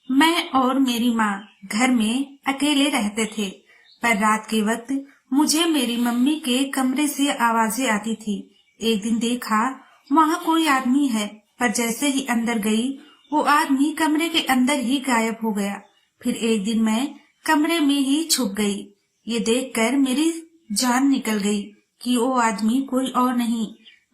मैं और मेरी माँ घर में अकेले रहते थे, पर रात के वक्त मुझे मेरी मम्मी के कमरे से आवाजें आती थी। एक दिन देखा वहाँ कोई आदमी है, पर जैसे ही अंदर गई वो आदमी कमरे के अंदर ही गायब हो गया। फिर एक दिन मैं कमरे में ही छुप गई। ये देखकर मेरी जान निकल गई कि वो आदमी कोई और नहीं,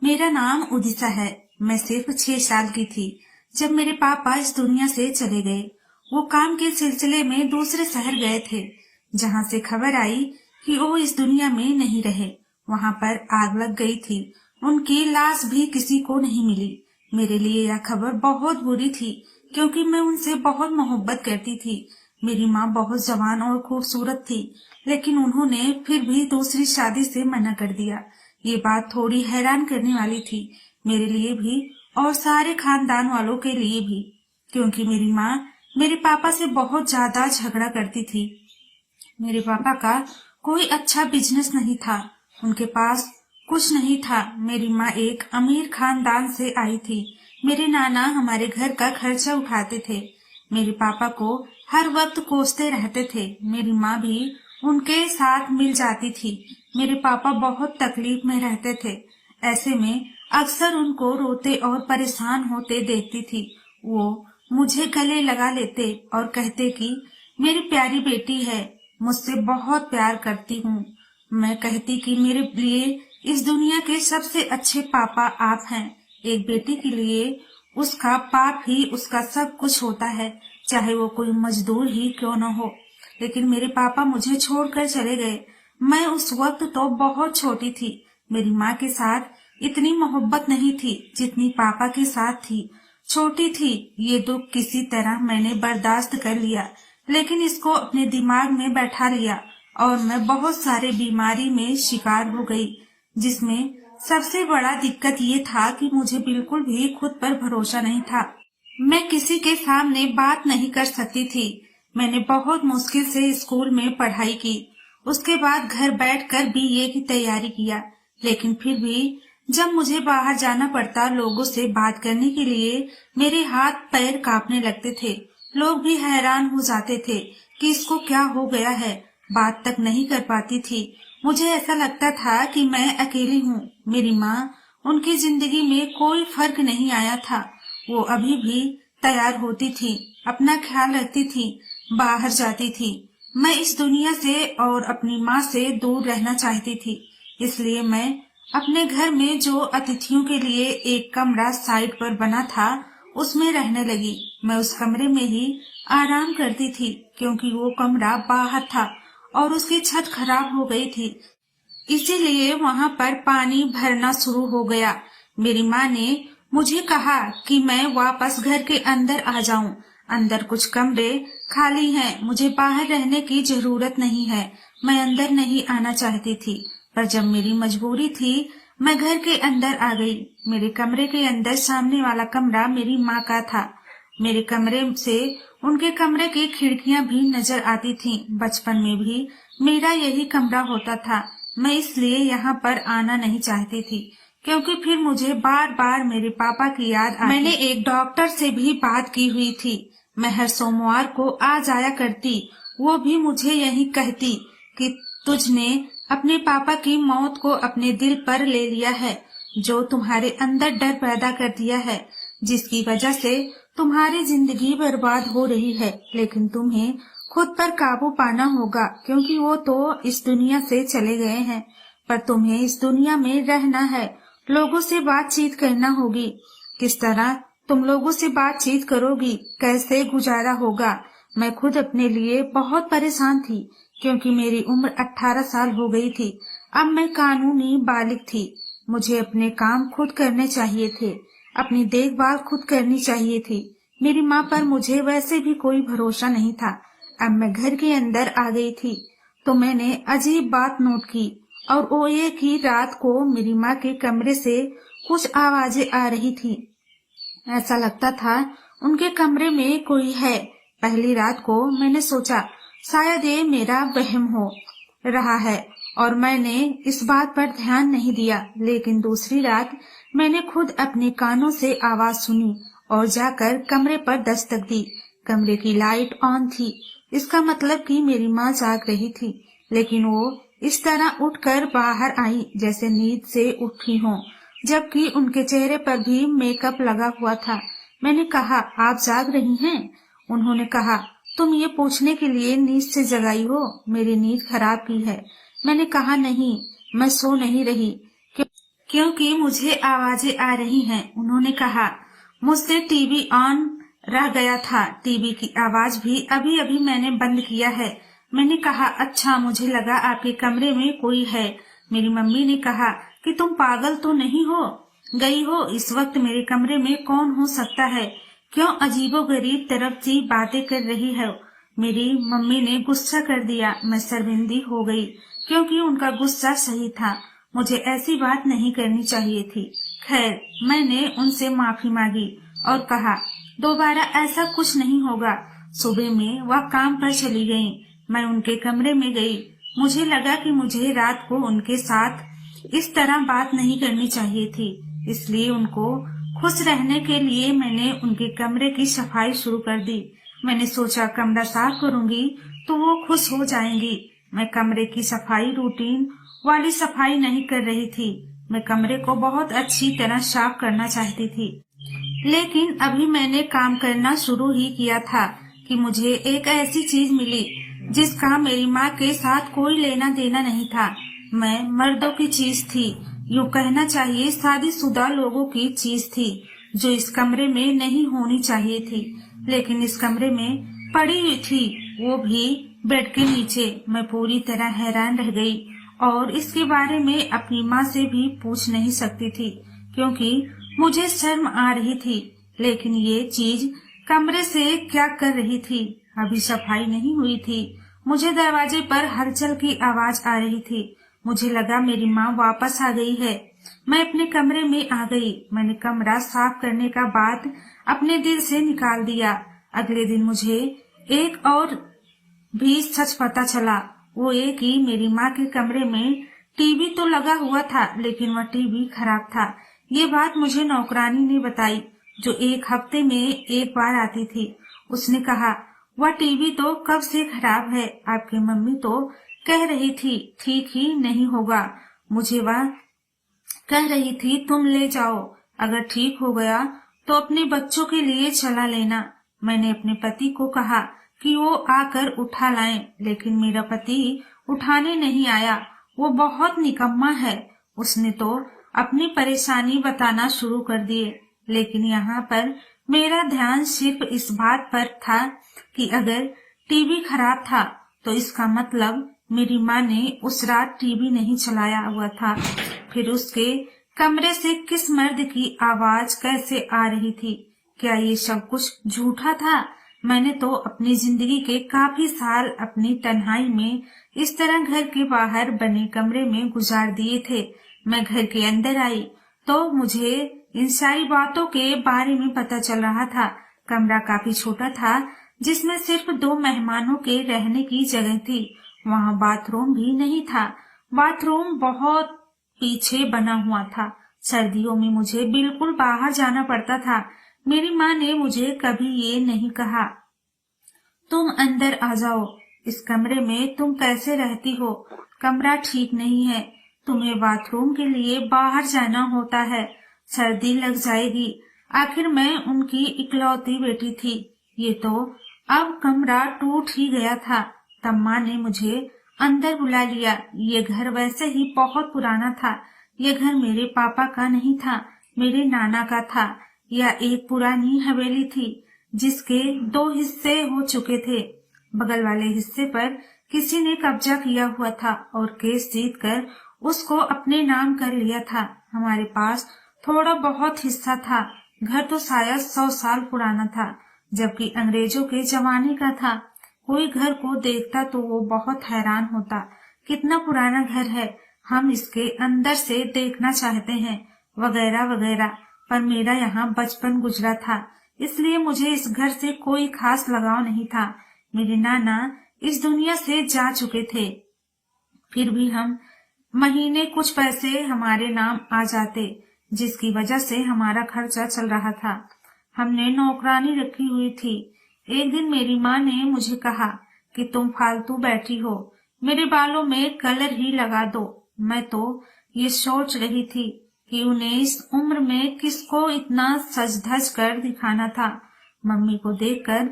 मेरा नाम उदिसा है। मैं सिर्फ 6 साल की थी जब मेरे पापा इस दुनिया से चले गए। वो काम के सिलसिले में दूसरे शहर गए थे, जहाँ से खबर आई कि वो इस दुनिया में नहीं रहे। वहाँ पर आग लग गई थी, उनकी लाश भी किसी को नहीं मिली। मेरे लिए यह खबर बहुत बुरी थी, क्योंकि मैं उनसे बहुत मोहब्बत करती थी। मेरी माँ बहुत जवान और खूबसूरत थी, लेकिन उन्होंने फिर भी दूसरी शादी से मना कर दिया। ये बात थोड़ी हैरान करने वाली थी, मेरे लिए भी और सारे खानदान वालों के लिए भी, क्योंकि मेरी माँ मेरे पापा से बहुत ज्यादा झगड़ा करती थी। मेरे पापा का कोई अच्छा बिजनेस नहीं था, उनके पास कुछ नहीं था। मेरी माँ एक अमीर खानदान से आई थी। मेरे नाना हमारे घर का खर्चा उठाते थे। मेरे पापा को हर वक्त कोसते रहते थे। मेरी माँ भी उनके साथ मिल जाती थी। मेरे पापा बहुत तकलीफ में रहते थे। ऐसे में अक्सर उनको रोते और परेशान होते देखती थी। वो मुझे गले लगा लेते और कहते कि मेरी प्यारी बेटी है, मुझसे बहुत प्यार करती हूँ। मैं कहती कि मेरे लिए इस दुनिया के सबसे अच्छे पापा आप हैं। एक बेटी के लिए उसका बाप ही उसका सब कुछ होता है, चाहे वो कोई मजदूर ही क्यों न हो। लेकिन मेरे पापा मुझे छोड़कर चले गए। मैं उस वक्त तो बहुत छोटी थी। मेरी माँ के साथ इतनी मोहब्बत नहीं थी जितनी पापा के साथ थी। छोटी थी, ये दुख किसी तरह मैंने बर्दाश्त कर लिया, लेकिन इसको अपने दिमाग में बैठा लिया और मैं बहुत सारे बीमारी में शिकार हो गई, जिसमें सबसे बड़ा दिक्कत ये था कि मुझे बिल्कुल भी खुद पर भरोसा नहीं था। मैं किसी के सामने बात नहीं कर सकती थी। मैंने बहुत मुश्किल से स्कूल में पढ़ाई की, उसके बाद घर बैठकर बीए की तैयारी किया, लेकिन फिर भी जब मुझे बाहर जाना पड़ता लोगों से बात करने के लिए, मेरे हाथ पैर कांपने लगते थे। लोग भी हैरान हो जाते थे कि इसको क्या हो गया है, बात तक नहीं कर पाती थी। मुझे ऐसा लगता था कि मैं अकेली हूँ। मेरी माँ, उनकी जिंदगी में कोई फर्क नहीं आया था। वो अभी भी तैयार होती थी, अपना ख्याल रखती थी, बाहर जाती थी। मैं इस दुनिया से और अपनी माँ से दूर रहना चाहती थी, इसलिए मैं अपने घर में जो अतिथियों के लिए एक कमरा साइड पर बना था, उसमें रहने लगी। मैं उस कमरे में ही आराम करती थी, क्योंकि वो कमरा बाहर था और उसकी छत खराब हो गई थी, इसीलिए वहाँ पर पानी भरना शुरू हो गया। मेरी माँ ने मुझे कहा कि मैं वापस घर के अंदर आ जाऊं। अंदर कुछ कमरे खाली हैं, मुझे बाहर रहने की जरूरत नहीं है। मैं अंदर नहीं आना चाहती थी, पर जब मेरी मजबूरी थी, मैं घर के अंदर आ गई। मेरे कमरे के अंदर सामने वाला कमरा मेरी माँ का था। मेरे कमरे से उनके कमरे की खिड़कियां भी नजर आती थीं। बचपन में भी मेरा यही कमरा होता था। मैं इसलिए यहाँ पर आना नहीं चाहती थी, क्योंकि फिर मुझे बार बार मेरे पापा की याद आती। मैंने एक डॉक्टर से भी बात की हुई थी। मैं हर सोमवार को आ जाया करती। वो भी मुझे यही कहती कि तुझने अपने पापा की मौत को अपने दिल पर ले लिया है, जो तुम्हारे अंदर डर पैदा कर दिया है, जिसकी वजह से तुम्हारी जिंदगी बर्बाद हो रही है। लेकिन तुम्हें खुद पर काबू पाना होगा, क्योंकि वो तो इस दुनिया से चले गए हैं, पर तुम्हें इस दुनिया में रहना है। लोगों से बातचीत करना होगी। किस तरह तुम लोगों से बातचीत करोगी, कैसे गुजारा होगा। मैं खुद अपने लिए बहुत परेशान थी, क्योंकि मेरी उम्र 18 साल हो गई थी। अब मैं कानूनी बालिग थी। मुझे अपने काम खुद करने चाहिए थे, अपनी देखभाल खुद करनी चाहिए थी। मेरी माँ पर मुझे वैसे भी कोई भरोसा नहीं था। अब मैं घर के अंदर आ गई थी, तो मैंने अजीब बात नोट की, और वो ये कि रात को मेरी माँ के कमरे से कुछ आवाजें आ रही थी। ऐसा लगता था उनके कमरे में कोई है। पहली रात को मैंने सोचा शायद ये मेरा वहम हो रहा है, और मैंने इस बात पर ध्यान नहीं दिया। लेकिन दूसरी रात मैंने खुद अपने कानों से आवाज सुनी, और जाकर कमरे पर दस्तक दी। कमरे की लाइट ऑन थी। इसका मतलब कि मेरी माँ जाग रही थी, लेकिन वो इस तरह उठकर बाहर आई जैसे नींद से उठी हो, जबकि उनके चेहरे पर भी मेकअप लगा हुआ था। मैंने कहा, आप जाग रही हैं? उन्होंने कहा, तुम ये पूछने के लिए नींद से जगाई हो? मेरी नींद खराब की है। मैंने कहा, नहीं, मैं सो नहीं रही, क्योंकि मुझे आवाजें आ रही हैं। उन्होंने कहा, मुझसे टीवी ऑन रह गया था, टीवी की आवाज भी अभी अभी मैंने बंद किया है। मैंने कहा, अच्छा, मुझे लगा आपके कमरे में कोई है। मेरी मम्मी ने कहा कि तुम पागल तो नहीं हो गई हो, इस वक्त मेरे कमरे में कौन हो सकता है? क्यों अजीबोगरीब तरफ सी बातें कर रही है? मेरी मम्मी ने गुस्सा कर दिया। मैं शर्मिंदी हो गई, क्योंकि उनका गुस्सा सही था। मुझे ऐसी बात नहीं करनी चाहिए थी। खैर, मैंने उनसे माफी मांगी और कहा, दोबारा ऐसा कुछ नहीं होगा। सुबह में वह काम पर चली गईं। मैं उनके कमरे में गई। मुझे लगा कि मुझे रात को उनके साथ इस तरह बात नहीं करनी चाहिए थी, इसलिए उनको खुश रहने के लिए मैंने उनके कमरे की सफाई शुरू कर दी। मैंने सोचा कमरा साफ करूंगी तो वो खुश हो जाएंगी। मैं कमरे की सफाई रूटीन वाली सफाई नहीं कर रही थी। मैं कमरे को बहुत अच्छी तरह साफ करना चाहती थी, लेकिन अभी मैंने काम करना शुरू ही किया था कि मुझे एक ऐसी चीज मिली जिसका मेरी माँ के साथ कोई लेना देना नहीं था। मैं मर्दों की चीज थी, यूँ कहना चाहिए शादीशुदा लोगों की चीज थी, जो इस कमरे में नहीं होनी चाहिए थी, लेकिन इस कमरे में पड़ी हुई थी, वो भी बेड के नीचे। मैं पूरी तरह हैरान रह गई और इसके बारे में अपनी माँ से भी पूछ नहीं सकती थी, क्योंकि मुझे शर्म आ रही थी। लेकिन ये चीज कमरे से क्या कर रही थी? अभी सफाई नहीं हुई थी। मुझे दरवाजे पर हलचल की आवाज आ रही थी। मुझे लगा मेरी माँ वापस आ गई है। मैं अपने कमरे में आ गई। मैंने कमरा साफ करने का बात अपने दिल से निकाल दिया। अगले दिन मुझे एक और भी सच पता चला। वो ये कि मेरी माँ के कमरे में टीवी तो लगा हुआ था, लेकिन वह टीवी खराब था। ये बात मुझे नौकरानी ने बताई, जो एक हफ्ते में एक बार आती थी। उसने कहा, वह टीवी तो कब से खराब है। आपकी मम्मी तो कह रही थी ठीक ही नहीं होगा। मुझे वह कह रही थी तुम ले जाओ, अगर ठीक हो गया तो अपने बच्चों के लिए चला लेना। मैंने अपने पति को कहा कि वो आकर उठा लाएं, लेकिन मेरा पति उठाने नहीं आया। वो बहुत निकम्मा है। उसने तो अपनी परेशानी बताना शुरू कर दिए, लेकिन यहाँ पर मेरा ध्यान सिर्फ इस बात पर था कि अगर टीवी खराब था तो इसका मतलब मेरी माँ ने उस रात टीवी नहीं चलाया हुआ था। फिर उसके कमरे से किस मर्द की आवाज कैसे आ रही थी? क्या ये सब कुछ झूठा था? मैंने तो अपनी जिंदगी के काफी साल अपनी तन्हाई में इस तरह घर के बाहर बने कमरे में गुजार दिए थे। मैं घर के अंदर आई तो मुझे इन सारी बातों के बारे में पता चल रहा था। कमरा काफी छोटा था, जिसमें सिर्फ 2 मेहमानों के रहने की जगह थी। वहाँ बाथरूम भी नहीं था। बाथरूम बहुत पीछे बना हुआ था। सर्दियों में मुझे बिल्कुल बाहर जाना पड़ता था। मेरी माँ ने मुझे कभी ये नहीं कहा, तुम अंदर आ जाओ, इस कमरे में तुम कैसे रहती हो? कमरा ठीक नहीं है, तुम्हें बाथरूम के लिए बाहर जाना होता है, सर्दी लग जाएगी। आखिर मैं उनकी इकलौती बेटी थी। ये तो अब कमरा टूट ही गया था। तब माँ ने मुझे अंदर बुला लिया। ये घर वैसे ही बहुत पुराना था। ये घर मेरे पापा का नहीं था, मेरे नाना का था। यह एक पुरानी हवेली थी, जिसके 2 हिस्से हो चुके थे। बगल वाले हिस्से पर किसी ने कब्जा किया हुआ था और केस जीतकर उसको अपने नाम कर लिया था। हमारे पास थोड़ा बहुत हिस्सा था। घर तो शायद 100 साल पुराना था, जबकि अंग्रेजों के जमाने का था। कोई घर को देखता तो वो बहुत हैरान होता, कितना पुराना घर है, हम इसके अंदर से देखना चाहते हैं, वगैरह वगैरह। पर मेरा यहाँ बचपन गुजरा था, इसलिए मुझे इस घर से कोई खास लगाव नहीं था। मेरे नाना इस दुनिया से जा चुके थे, फिर भी हम महीने कुछ पैसे हमारे नाम आ जाते, जिसकी वजह से हमारा खर्चा चल रहा था। हमने नौकरानी रखी हुई थी। एक दिन मेरी माँ ने मुझे कहा कि तुम फालतू बैठी हो, मेरे बालों में कलर ही लगा दो। मैं तो ये सोच रही थी कि उन्हें इस उम्र में किसको इतना सज धज कर दिखाना था। मम्मी को देखकर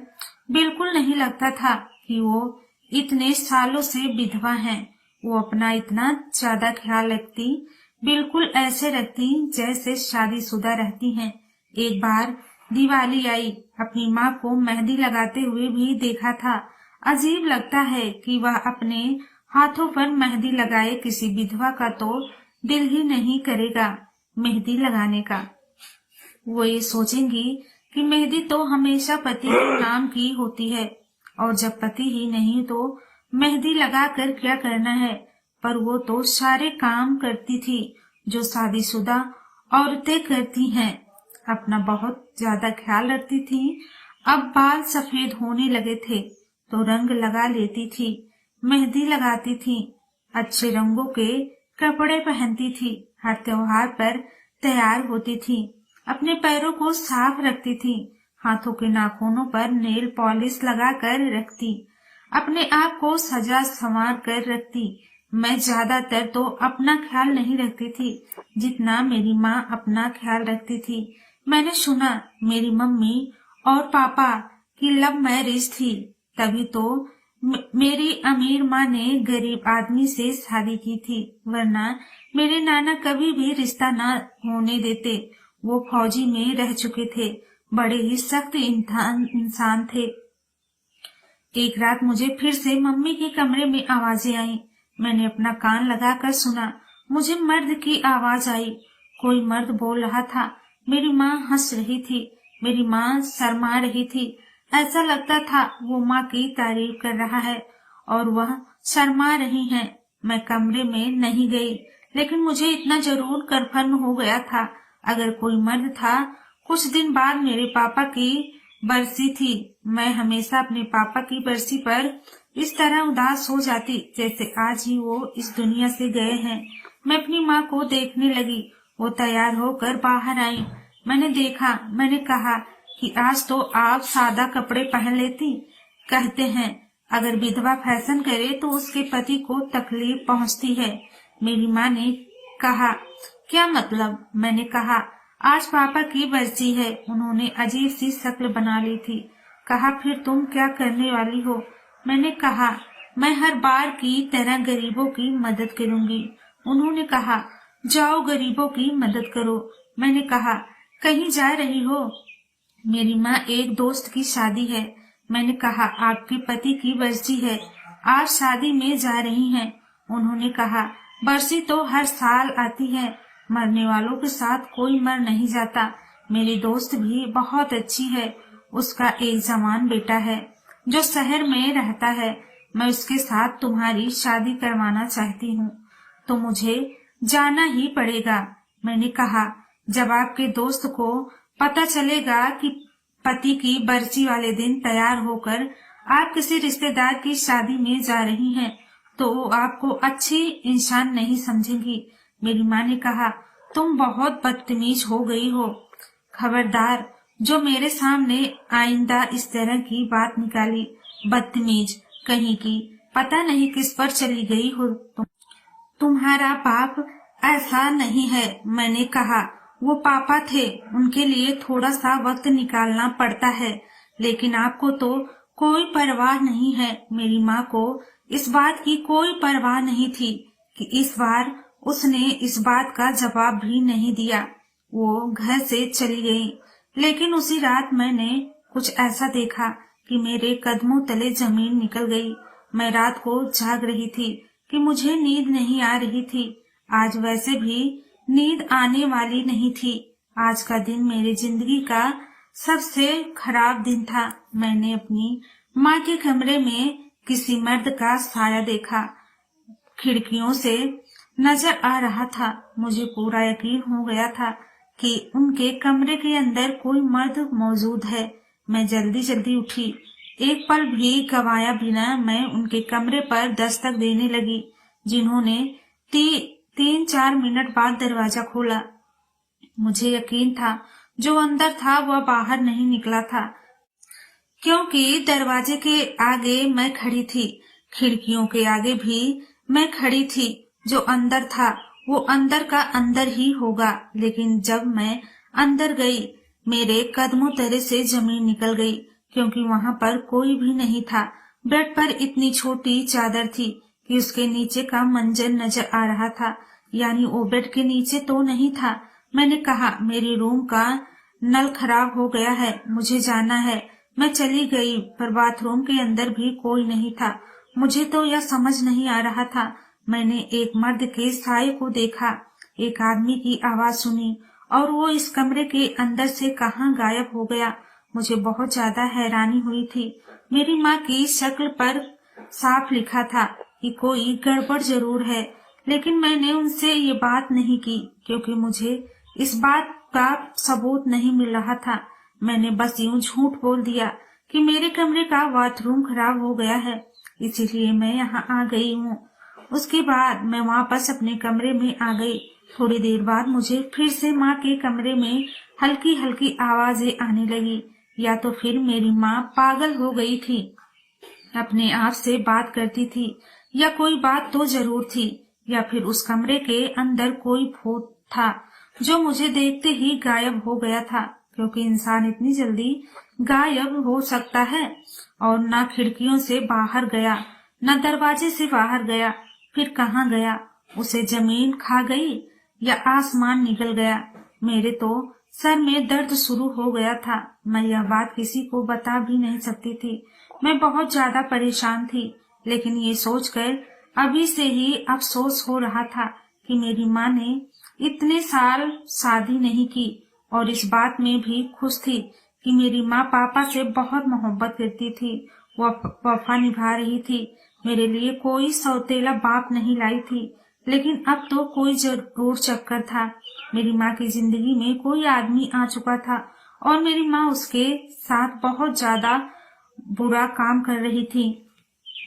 बिल्कुल नहीं लगता था कि वो इतने सालों से विधवा हैं। वो अपना इतना ज्यादा ख्याल रखती, बिल्कुल ऐसे रखती जैसे शादीशुदा रहती हैं। एक बार दिवाली आई, अपनी माँ को मेहंदी लगाते हुए भी देखा था। अजीब लगता है कि वह अपने हाथों पर मेहंदी लगाए। किसी विधवा का तो दिल ही नहीं करेगा मेहंदी लगाने का। वो ये सोचेंगी कि मेहंदी तो हमेशा पति के नाम की होती है, और जब पति ही नहीं तो मेहंदी लगा कर क्या करना है। पर वो तो सारे काम करती थी जो शादीशुदा औरतें करती हैं। अपना बहुत ज्यादा ख्याल रखती थी। अब बाल सफेद होने लगे थे तो रंग लगा लेती थी, मेहंदी लगाती थी, अच्छे रंगों के कपड़े पहनती थी, हर त्योहार पर तैयार होती थी, अपने पैरों को साफ रखती थी, हाथों के नाखूनों पर नेल पॉलिश लगा कर रखती, अपने आप को सजा संवार कर रखती। मैं ज्यादातर तो अपना ख्याल नहीं रखती थी जितना मेरी माँ अपना ख्याल रखती थी। मैंने सुना मेरी मम्मी और पापा की लव मैरिज थी, तभी तो मेरी अमीर माँ ने गरीब आदमी से शादी की थी, वरना मेरे नाना कभी भी रिश्ता न होने देते। वो फौजी में रह चुके थे, बड़े ही सख्त इंसान थे। एक रात मुझे फिर से मम्मी के कमरे में आवाजें आई। मैंने अपना कान लगाकर सुना। मुझे मर्द की आवाज आई। कोई मर्द बोल रहा था। मेरी माँ हंस रही थी, मेरी माँ शर्मा रही थी। ऐसा लगता था वो माँ की तारीफ कर रहा है और वह शर्मा रही है। मैं कमरे में नहीं गई, लेकिन मुझे इतना जरूर कन्फर्म हो गया था, अगर कोई मर्द था। कुछ दिन बाद मेरे पापा की बरसी थी। मैं हमेशा अपने पापा की बरसी पर इस तरह उदास हो जाती जैसे आज ही वो इस दुनिया से गए हैं। मैं अपनी माँ को देखने लगी। वो तैयार होकर बाहर आई। मैंने देखा, मैंने कहा कि आज तो आप सादा कपड़े पहन लेती। कहते हैं अगर विधवा फैशन करे तो उसके पति को तकलीफ पहुंचती है। मेरी माँ ने कहा, क्या मतलब? मैंने कहा, आज पापा की बरसी है। उन्होंने अजीब सी शक्ल बना ली थी। कहा, फिर तुम क्या करने वाली हो? मैंने कहा, मैं हर बार की तरह गरीबों की मदद करूंगी। उन्होंने कहा, जाओ गरीबों की मदद करो। मैंने कहा, कहीं जा रही हो? मेरी माँ, एक दोस्त की शादी है। मैंने कहा, आपके पति की बरसी है, आज शादी में जा रही हैं। उन्होंने कहा, बरसी तो हर साल आती है, मरने वालों के साथ कोई मर नहीं जाता। मेरी दोस्त भी बहुत अच्छी है, उसका एक जवान बेटा है जो शहर में रहता है। मैं उसके साथ तुम्हारी शादी करवाना चाहती हूँ, तो मुझे जाना ही पड़ेगा। मैंने कहा, जब आपके दोस्त को पता चलेगा कि पति की बरसी वाले दिन तैयार होकर आप किसी रिश्तेदार की शादी में जा रही हैं, तो आपको अच्छी इंसान नहीं समझेंगी। मेरी माँ ने कहा, तुम बहुत बदतमीज हो गई हो। खबरदार जो मेरे सामने आइंदा इस तरह की बात निकाली। बदतमीज कहीं की, पता नहीं किस पर चली गई हो तुम्हारा बाप ऐसा नहीं है। मैंने कहा, वो पापा थे, उनके लिए थोड़ा सा वक्त निकालना पड़ता है, लेकिन आपको तो कोई परवाह नहीं है। मेरी माँ को इस बात की कोई परवाह नहीं थी कि इस बार उसने इस बात का जवाब भी नहीं दिया। वो घर से चली गई, लेकिन उसी रात मैंने कुछ ऐसा देखा कि मेरे कदमों तले जमीन निकल गई। मैं रात को जाग रही थी कि मुझे नींद नहीं आ रही थी। आज वैसे भी नींद आने वाली नहीं थी। आज का दिन मेरी जिंदगी का सबसे खराब दिन था। मैंने अपनी माँ के कमरे में किसी मर्द का साया देखा, खिड़कियों से नजर आ रहा था। मुझे पूरा यकीन हो गया था कि उनके कमरे के अंदर कोई मर्द मौजूद है। मैं जल्दी जल्दी उठी, एक पल भी गवाया बिना मैं उनके कमरे पर दस्तक देने लगी, जिन्होंने 3-4 मिनट बाद दरवाजा खोला। मुझे यकीन था जो अंदर था वह बाहर नहीं निकला था, क्योंकि दरवाजे के आगे मैं खड़ी थी, खिड़कियों के आगे भी मैं खड़ी थी। जो अंदर था वो अंदर का अंदर ही होगा, लेकिन जब मैं अंदर गई मेरे कदमों तले से जमीन निकल गई, क्योंकि वहां पर कोई भी नहीं था। बेड पर इतनी छोटी चादर थी कि उसके नीचे का मंजर नजर आ रहा था, यानी वो बेड के नीचे तो नहीं था। मैंने कहा, मेरे रूम का नल खराब हो गया है, मुझे जाना है। मैं चली गई, पर बाथरूम के अंदर भी कोई नहीं था। मुझे तो यह समझ नहीं आ रहा था। मैंने एक मर्द के साये को देखा, एक आदमी की आवाज सुनी, और वो इस कमरे के अंदर से कहाँ गायब हो गया। मुझे बहुत ज्यादा हैरानी हुई थी। मेरी माँ की शक्ल पर साफ लिखा था कि कोई गड़बड़ जरूर है, लेकिन मैंने उनसे ये बात नहीं की, क्योंकि मुझे इस बात का सबूत नहीं मिल रहा था। मैंने बस यूं झूठ बोल दिया कि मेरे कमरे का बाथरूम खराब हो गया है, इसीलिए मैं यहाँ आ गई हूँ। उसके बाद मैं वापस अपने कमरे में आ गई। थोड़ी देर बाद मुझे फिर से माँ के कमरे में हल्की हल्की आवाजें आने लगी। या तो फिर मेरी माँ पागल हो गई थी, अपने आप से बात करती थी, या कोई बात तो जरूर थी, या फिर उस कमरे के अंदर कोई भूत था जो मुझे देखते ही गायब हो गया था, क्योंकि इंसान इतनी जल्दी गायब हो सकता है। और न खिड़कियों से बाहर गया, न दरवाजे से बाहर गया, फिर कहाँ गया? उसे जमीन खा गई या आसमान निकल गया? मेरे तो सर में दर्द शुरू हो गया था। मैं यह बात किसी को बता भी नहीं सकती थी। मैं बहुत ज्यादा परेशान थी, लेकिन ये सोचकर अभी से ही अफसोस हो रहा था कि मेरी माँ ने इतने साल शादी नहीं की, और इस बात में भी खुश थी कि मेरी माँ पापा से बहुत मोहब्बत करती थी, वह वफा निभा रही थी, मेरे लिए कोई सौतेला बाप नहीं लाई थी। लेकिन अब तो कोई जरूर चक्कर था। मेरी माँ की जिंदगी में कोई आदमी आ चुका था, और मेरी माँ उसके साथ बहुत ज्यादा बुरा काम कर रही थी,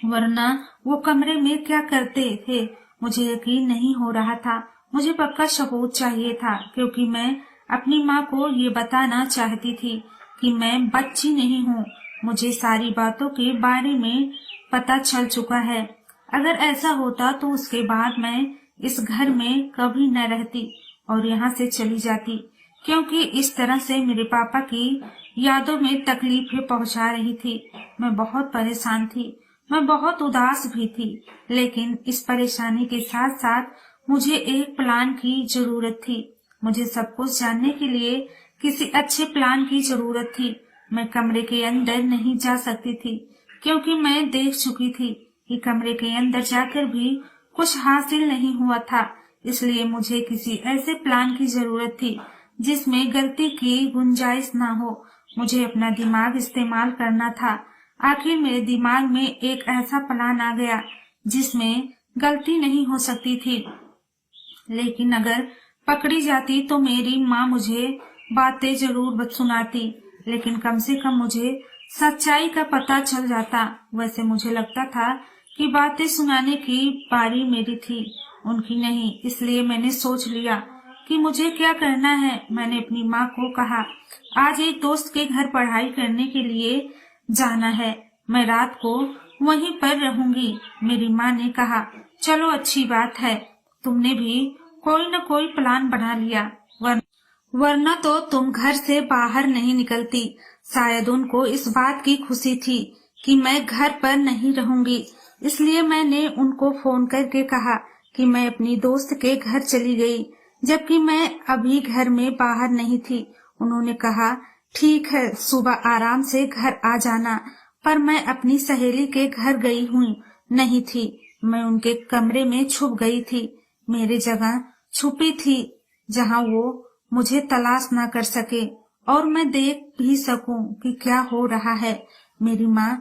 वरना वो कमरे में क्या करते थे मुझे यकीन नहीं हो रहा था। मुझे पक्का सबूत चाहिए था, क्योंकि मैं अपनी माँ को ये बताना चाहती थी कि मैं बच्ची नहीं हूँ। मुझे सारी बातों के बारे में पता चल चुका है। अगर ऐसा होता तो उसके बाद मैं इस घर में कभी न रहती और यहाँ से चली जाती, क्योंकि इस तरह से मेरे पापा की यादों में तकलीफें पहुँचा रही थी। मैं बहुत परेशान थी, मैं बहुत उदास भी थी, लेकिन इस परेशानी के साथ साथ मुझे एक प्लान की जरूरत थी। मुझे सब कुछ जानने के लिए किसी अच्छे प्लान की जरूरत थी। मैं कमरे के अंदर नहीं जा सकती थी, क्योंकि मैं देख चुकी थी कि कमरे के अंदर जाकर भी कुछ हासिल नहीं हुआ था। इसलिए मुझे किसी ऐसे प्लान की जरूरत थी जिसमें गलती की गुंजाइश ना हो। मुझे अपना दिमाग इस्तेमाल करना था। आखिर मेरे दिमाग में एक ऐसा प्लान आ गया जिसमें गलती नहीं हो सकती थी, लेकिन अगर पकड़ी जाती तो मेरी माँ मुझे बातें जरूर सुनाती, लेकिन कम से कम मुझे सच्चाई का पता चल जाता। वैसे मुझे लगता था कि बातें सुनाने की बारी मेरी थी, उनकी नहीं। इसलिए मैंने सोच लिया कि मुझे क्या करना है। मैंने अपनी माँ को कहा, आज एक दोस्त के घर पढ़ाई करने के लिए जाना है, मैं रात को वहीं पर रहूंगी। मेरी माँ ने कहा, चलो अच्छी बात है, तुमने भी कोई न कोई प्लान बना लिया, वरना तो तुम घर से बाहर नहीं निकलती। शायद उनको इस बात की खुशी थी कि मैं घर पर नहीं रहूंगी, इसलिए मैंने उनको फोन करके कहा कि मैं अपनी दोस्त के घर चली गई, जबकि मैं अभी घर में बाहर नहीं थी। उन्होंने कहा, ठीक है, सुबह आराम से घर आ जाना। पर मैं अपनी सहेली के घर गई हूँ नहीं थी, मैं उनके कमरे में छुप गई थी। मेरी जगह छुपी थी जहाँ वो मुझे तलाश ना कर सके और मैं देख भी सकूं कि क्या हो रहा है। मेरी माँ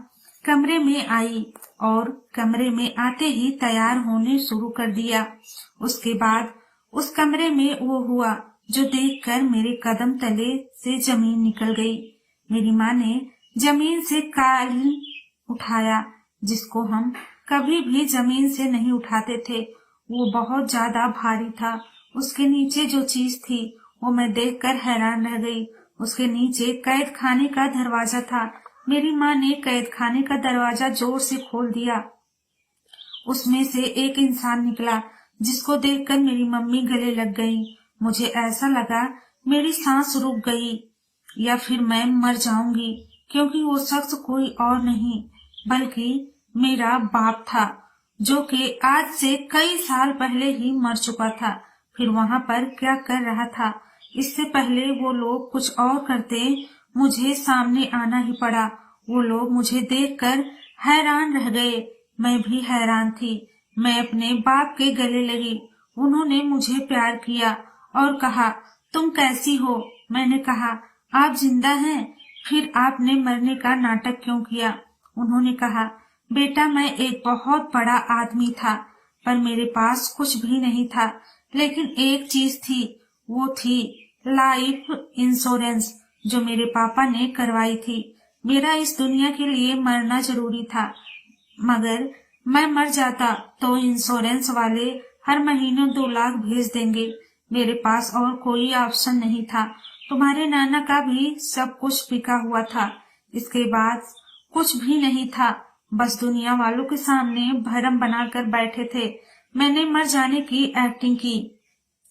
कमरे में आई और कमरे में आते ही तैयार होने शुरू कर दिया। उसके बाद उस कमरे में वो हुआ जो देखकर मेरे कदम तले से जमीन निकल गई। मेरी माँ ने जमीन से कालीन उठाया, जिसको हम कभी भी जमीन से नहीं उठाते थे। वो बहुत ज्यादा भारी था। उसके नीचे जो चीज थी वो मैं देखकर हैरान रह गई। उसके नीचे कैद खाने का दरवाजा था। मेरी माँ ने कैद खाने का दरवाजा जोर से खोल दिया। उसमें से एक इंसान निकला जिसको देखकर मेरी मम्मी गले लग गई। मुझे ऐसा लगा मेरी सांस रुक गई या फिर मैं मर जाऊंगी, क्योंकि वो शख्स कोई और नहीं बल्कि मेरा बाप था, जो कि आज से कई साल पहले ही मर चुका था। फिर वहां पर क्या कर रहा था, इससे पहले वो लोग कुछ और करते, मुझे सामने आना ही पड़ा। वो लोग मुझे देखकर हैरान रह गए, मैं भी हैरान थी। मैं अपने बाप के गले लगी। उन्होंने मुझे प्यार किया और कहा, तुम कैसी हो? मैंने कहा, आप जिंदा हैं, फिर आपने मरने का नाटक क्यों किया? उन्होंने कहा, बेटा मैं एक बहुत बड़ा आदमी था, पर मेरे पास कुछ भी नहीं था, लेकिन एक चीज थी, वो थी लाइफ इंश्योरेंस जो मेरे पापा ने करवाई थी। मेरा इस दुनिया के लिए मरना जरूरी था, मगर मैं मर जाता तो इंश्योरेंस वाले हर महीने 2 लाख भेज देंगे। मेरे पास और कोई ऑप्शन नहीं था। तुम्हारे नाना का भी सब कुछ बिका हुआ था। इसके बाद कुछ भी नहीं था, बस दुनिया वालों के सामने भरम बनाकर बैठे थे। मैंने मर जाने की एक्टिंग की,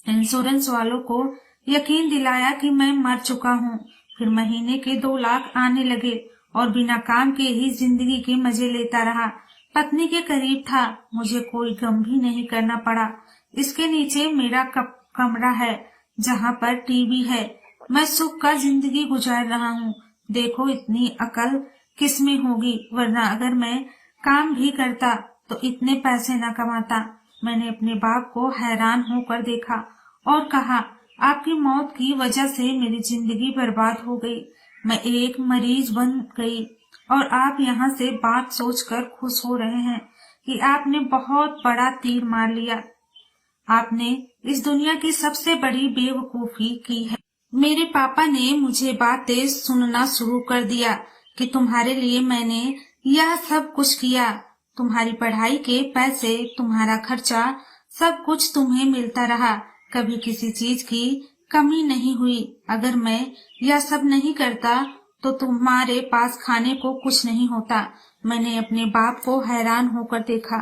इंश्योरेंस वालों को यकीन दिलाया कि मैं मर चुका हूँ। फिर महीने के 2 लाख आने लगे और बिना काम के ही जिंदगी के मजे लेता रहा। पत्नी के करीब था, मुझे कोई गम भी नहीं करना पड़ा। इसके नीचे मेरा कमरा है जहाँ पर टीवी है। मैं सुख का जिंदगी गुजार रहा हूँ। देखो इतनी अकल किस में होगी, वरना अगर मैं काम भी करता तो इतने पैसे न कमाता। मैंने अपने बाप को हैरान होकर देखा और कहा, आपकी मौत की वजह से मेरी जिंदगी बर्बाद हो गई। मैं एक मरीज बन गई और आप यहाँ से बात सोचकर खुश हो रहे हैं कि आपने बहुत बड़ा तीर मार लिया। आपने इस दुनिया की सबसे बड़ी बेवकूफी की है। मेरे पापा ने मुझे बातें सुनना शुरू कर दिया कि तुम्हारे लिए मैंने यह सब कुछ किया। तुम्हारी पढ़ाई के पैसे, तुम्हारा खर्चा, सब कुछ तुम्हें मिलता रहा। कभी किसी चीज की कमी नहीं हुई। अगर मैं यह सब नहीं करता तो तुम्हारे पास खाने को कुछ नहीं होता। मैंने अपने बाप को हैरान होकर देखा।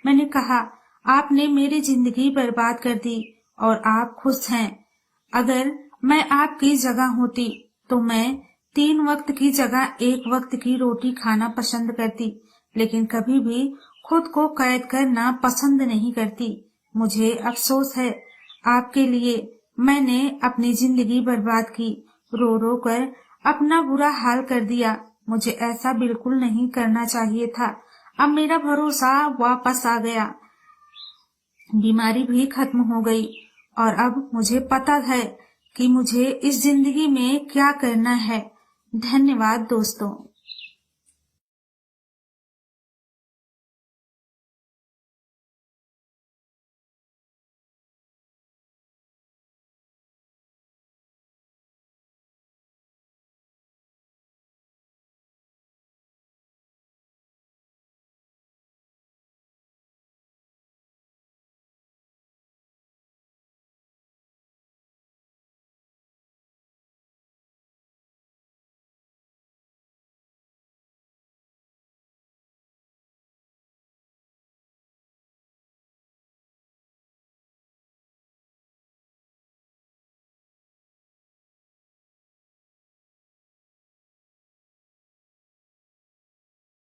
मैंने कहा, आपने मेरी जिंदगी बर्बाद कर दी और आप खुश हैं। अगर मैं आपकी जगह होती तो मैं 3 वक्त की जगह 1 वक्त की रोटी खाना पसंद करती, लेकिन कभी भी खुद को कैद करना पसंद नहीं करती। मुझे अफसोस है आपके लिए। मैंने अपनी जिंदगी बर्बाद की, रो रो कर अपना बुरा हाल कर दिया। मुझे ऐसा बिल्कुल नहीं करना चाहिए था। अब मेरा भरोसा वापस आ गया, बीमारी भी खत्म हो गई और अब मुझे पता है कि मुझे इस जिंदगी में क्या करना है। धन्यवाद दोस्तों।